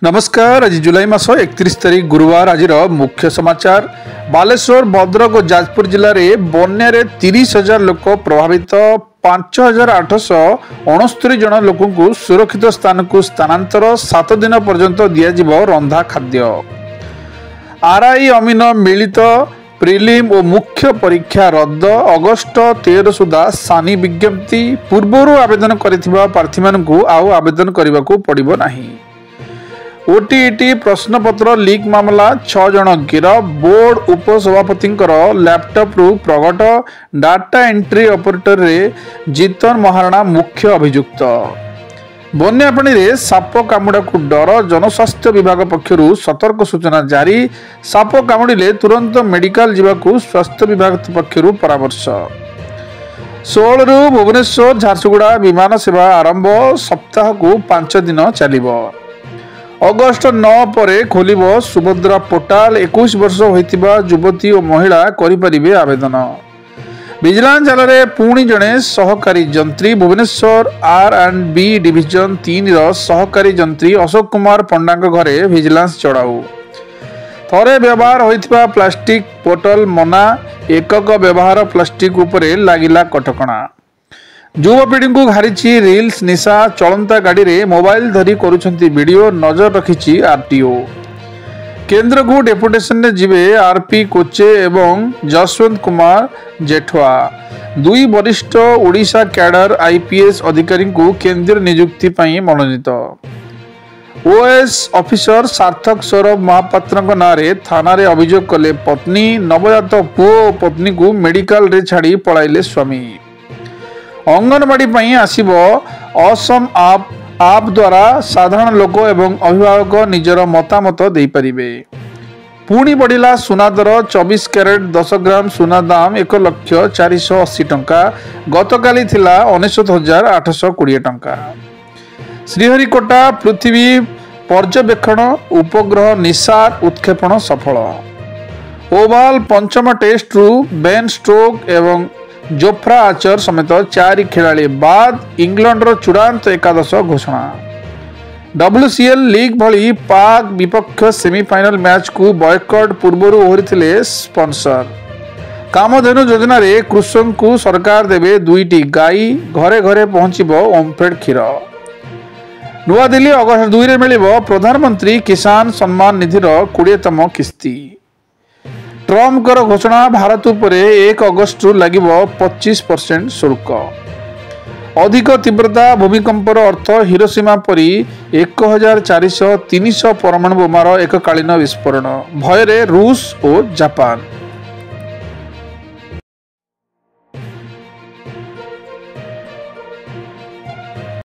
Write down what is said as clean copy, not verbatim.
नमस्कार। आज जुलाई मास 31 तारीख गुरुवार। आज मुख्य समाचार। बालेश्वर भद्रक और जाजपुर जिले में बन्या 30,000 लोक प्रभावित। 5,869 जन लोक सुरक्षित स्थान को स्थानांतर। 7 दिन पर्यंत दिज्व रंधा खाद्य। आरआई अमीन मिलित प्रिलिम और मुख्य परीक्षा रद्द। अगस्ट 13 सुधा सानी विज्ञप्ति। पूर्वर आवेदन करिथिबा प्रार्थी मानकु आउ आवेदन करने को पड़िबो नाही। ओटीईटी प्रश्नपत्र लीक मामला 6 जन गिरफ। बोर्ड उपसभापति लैपटॉप रु प्रगट। डाटा एंट्री ऑपरेटर रे जीतन महाराणा मुख्य अभियुक्त। बन्या पानी रे साप कामुड़ा को डर। जनस्वास्थ्य विभाग पक्षरु सतर्क सूचना जारी। साप कामुड़िले तुरंत मेडिकल जीवाकू स्वास्थ्य विभाग पक्षरु परामर्श। 16 रु भुवनेश्वर झारसुगुड़ा विमान सेवा आरंभ। सप्ताह को 5 दिन चलिबो। अगस्ट 9 पर खोलिब सुभद्रा पोर्टाल। 21 वर्ष होइतिबा युवती और महिला करिपारिबे आवेदन। विजिलेंस जाल रे पुणी जड़े सहकारी जंत्री। भुवनेश्वर R&B डिविजन 3 सहकारी जंत्री अशोक कुमार पंडा घरे विजिलेंस चढ़ाऊ। थरे व्यवहार होइतिबा प्लास्टिक बोतल मना। एकक व्यवहार प्लास्टिक उपरे लागिला कटकणा। युवपीढ़ी को घारी रिल्स निशा। चलंता गाड़ी रे मोबाइल धरी करुछंती वीडियो। नजर रखिछि आरटीओ। केंद्र को डेपुटेशन रे जिवे आरपी कोचे एवं जसवंत कुमार जेठवा। 2 वरिष्ठ ओडिशा कैडर आईपीएस अधिकारी को केंद्र नियुक्ति पई मनोनीत। ओएस ऑफिसर सार्थक सौरभ महापात्र नारे थाना रे अभियोग कले पत्नी। नवजात पुओ पत्नी को मेडिकल रे छाड़ी पळाइले स्वामी। अंगनवाड़ी पई आसीबो असम आप द्वारा साधारण लोक एवं अभिभावक निजर मतामत दे परिबे। पुणी बढ़िला सुना दर। 24 कैरेट 10 ग्राम सुना दाम 1,04,80 टंका। गतकाली थिला 69,820 टंका। श्रीहरिकोटा पृथ्वी पर्यवेक्षण उपग्रह निसार उत्क्षेपण सफल। ओभाल पंचम टेस्ट रु बेन स्टोक एवं जोफ्रा आचर समेत 4 खिलाड़ी बाद इंग्लैंड चूड़ांत एकादश घोषणा। WCL लीग भली पाक विपक्ष सेमीफाइनल मैच को बॉयकॉट पूर्वर ओहरी स्पॉन्सर। कामधेनु योजना रे कृषक को सरकार देवे 2टी गाई। घरे घरे पहुंचबो ओमफेड क्षीर। नुआ दिल्ली अगस्ट 2 रे मिलिबो प्रधानमंत्री किसान सम्मान निधिर 20तम किस्ती। ट्रम्प कर घोषणा। भारत पर 1 अगस्ट लगे 25% शुल्क। अधिक तीव्रता भूमिकंपर अर्थ हिरोशिमा परी 1400-300 परमाणु बोमार एककालीन विस्फोरण। भୟରେ रूस और जापान।